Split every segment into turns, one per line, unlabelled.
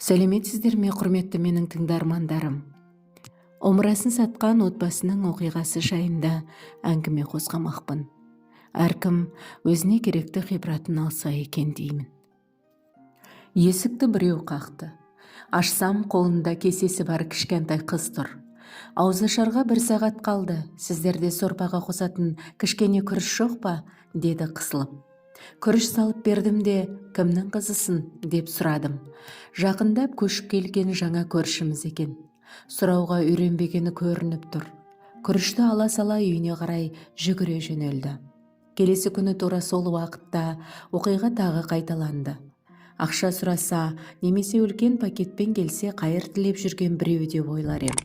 Сәлеметсіздер ме, құрметті менің тыңдармандарым. Омырасын сатқан отбасының оқиғасы жайында әңгіме қозғамақпын. Әркім өзіне керекті ғибратын алса екен деймін. Есікті біреу қақты. Ашсам, қолында кесесі бар кішкентай қыз тұр. Ауызашарға 1 сағат қалды. Сіздерде сорпаға қосатын кішкене күріш жоқ па? Деді қысылып. Күріш салып бердім де, кімнің қызысың деп сұрадым. Жақындап көшіп келген жаңа көршіміз екен. Сұрауға үйренбегені көрініп тұр. Күрішті ала сала үйіне қарай жүгіре жөнелді. Келесі күні тура сол уақытта оқиға тағы қайталанды. Ақша сұраса, немесе үлкен пакетпен келсе, қайыр тілеп жүрген біреу деп ойлар ем.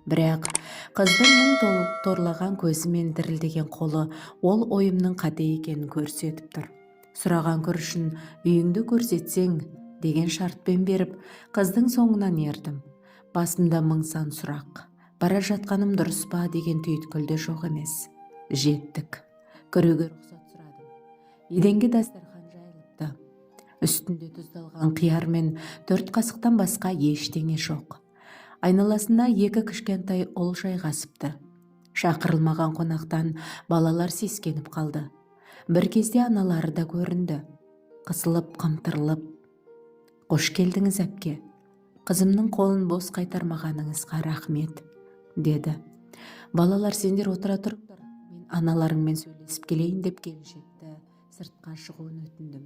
Бірақ қыздың мың торлаған көзі мен дірілдеген қолы ол ойымның қате екенін көрсетіп тұр. Сұраған күрішін үйіңді көрсетсең деген шартпен беріп, қыздың соңынан ердім. Басымда мың сан сұрақ. Бара жатқаным дұрыс па деген түйткілді жоқ емес. Жеттік. Кіруге рұқсат сұрадым. Еденге дастархан жайылыпты. Үстінде тұздалған қияр мен 4 қасықтан басқа ештеңе жоқ. Айналасына 2 кішкентай ұл жайғасыпты. Шақырылмаған қонақтан балалар сескеніп қалды. Бір кезде аналары да көрінді. Қысылып, қымтырылып, «Қош келдіңіз, әпке. Қызымның қолын бос қайтармағаныңызға рахмет», деді. Балалар, сендер отыра тұрыңдар, мен аналарыңмен сөйлесіп келейін деп келіншекті сыртқа шығуын өтіндім.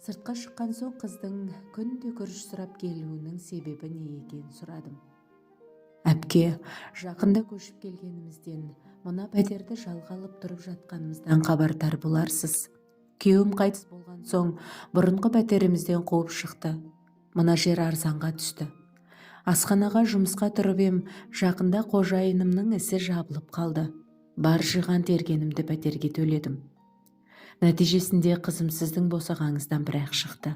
Сыртқа шыққан соң қыздың күнде күріш сұрап келуінің себебі не екенін сұрадым. Әпке, жақында көшіп келгенімізден, мына пәтерді жалға алып тұрып жатқанымыздан хабардар боларсыз. Күйеуім қайтыс болған соң, бұрынғы пәтерімізден қуып шықты. Мына жер арзанға түсті. Асханаға жұмысқа тұрып ем, жақында қожайынымның ісі жабылып қалды. Бар жиған тергенімді пәтерге төледім. Нәтижесінде қызым сіздің босағаңыздан бір-ақ шықты.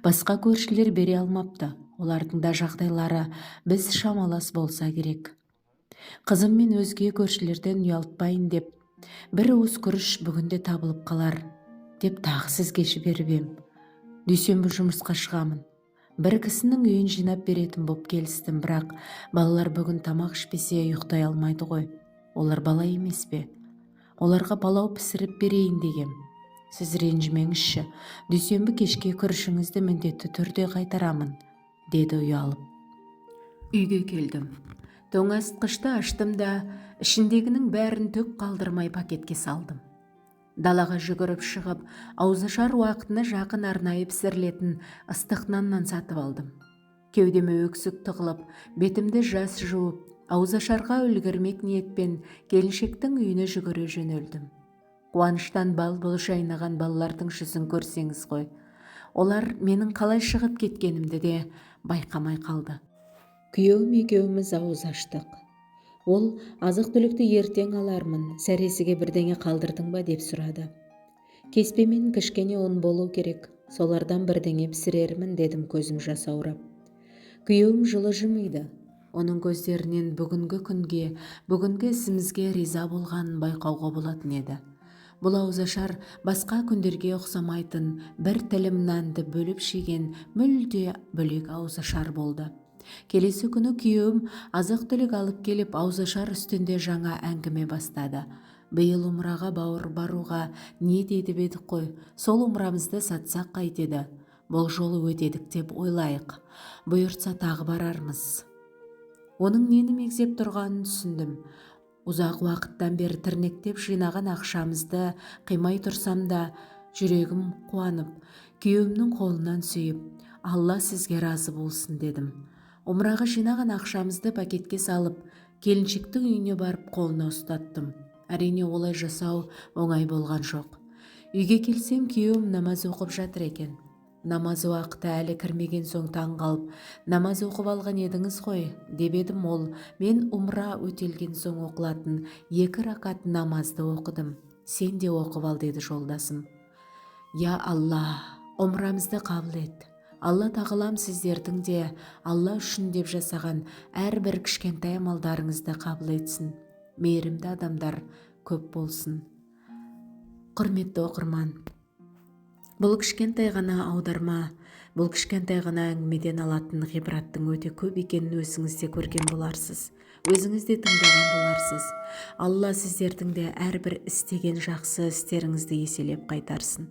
Басқа көршілер бере алмапты. Олардың да жағдайлары біз шамалас болса керек. Қызым мен өзге көршілерден ұялтпайын деп, 1 уыс күріш бүгінде табылып қалар деп тағы сізге жіберіп ем. Дүйсенбі жұмысқа шығамын. Бір кісінің үйін жинап беретін боп келістім, бірақ балалар бүгін тамақ ішпесе ұйықтай алмайды ғой. Олар бала емес пе? Оларға палау пісіріп берейін дегем. Сіз ренжімеңізші, дүйсенбі кешке күрішіңізді міндетті түрде қайтарамын, деді ұялып. Үйге келдім. Тоңазытқышты аштым да, ішіндегінің бәрін түк қалдырмай пакетке салдым. Далаға жүгіріп шығып, ауызашар уақытына жақын арнайы пісірілетін ыстық наннан сатып алдым. Кеудеме өксік тығылып, бетімді жас жуып, ауызашарға үлгірмек ниетпен келіншектің үйіне жүгіре жөнелдім. Қуаныштан бал-бұл жайнаған балалардың жүзін көрсеңіз ғой. Олар менің қалай шығып кеткенімді де байқамай қалды. Күйеуім екеуміз ауыз аштық. Ол азық-түлікті ертең алармын, сәресіге бірдеңе қалдырдың ба деп сұрады. Кеспемен кішкене ұн болу керек, солардан бірдеңе пісірермін, дедім көзім жасаурап. Күйеуім жылы жымиды. Оның көздерінен бүгінгі күнге, бүгінгі ісімізге риза болғанын байқауға болатын еді. Бұл ауызашар басқа күндерге ұқсамайтын бір тілім нанды бөліп жеген мүлде бөлек ауызашар болды. Келесі күні күйеуім азық-түлік алып келіп, ауызашар үстінде жаңа әңгіме бастады. Биыл умраға бауыр баруға не дедіп едік қой, сол умрамызды сатсақ қайтеді. Бұл жолы өтедік деп ойлайық. Бұйыртса тағы барармыз. Оның нені мегзеп тұрғанын түсіндім. Ұзақ уақыттан бері тірнектеп жинаған ақшамызды қимай тұрсам да, жүрегім қуанып, күйеуімнің қолынан сүйіп, Алла сізге разы болсын, дедім. Умраға жинаған ақшамызды пакетке салып, келіншектің үйіне барып қолына ұстаттым. Әрине олай жасау оңай болған жоқ. Үйге келсем, күйеуім намаз оқып жатыр екен. Намаз уақыты әлі кірмеген соң таң қалып, намаз оқып алған едіңіз ғой, деп едім. Ол, мен умра өтелген соң оқылатын 2 ракат намазды оқыдым. Сен де оқып ал, деді жолдасым. Я Алла, умрамызды қабыл ет. Алла тағалам сіздердің де Алла үшін деп жасаған әрбір кішкентай амалдарыңызды қабыл етсін. Мейірімді адамдар көп болсын. Құрметті оқырман, Бұл кішкентай ғана аударма Бұл кішкентай ғана әңгімеден алатын ғибраттың өте көп екенін өзіңіз де көрген боларсыз. Өзіңіз де тыңдаған боларсыз. Алла сіздердің де әрбір істеген жақсы істеріңізді еселеп қайтарсын.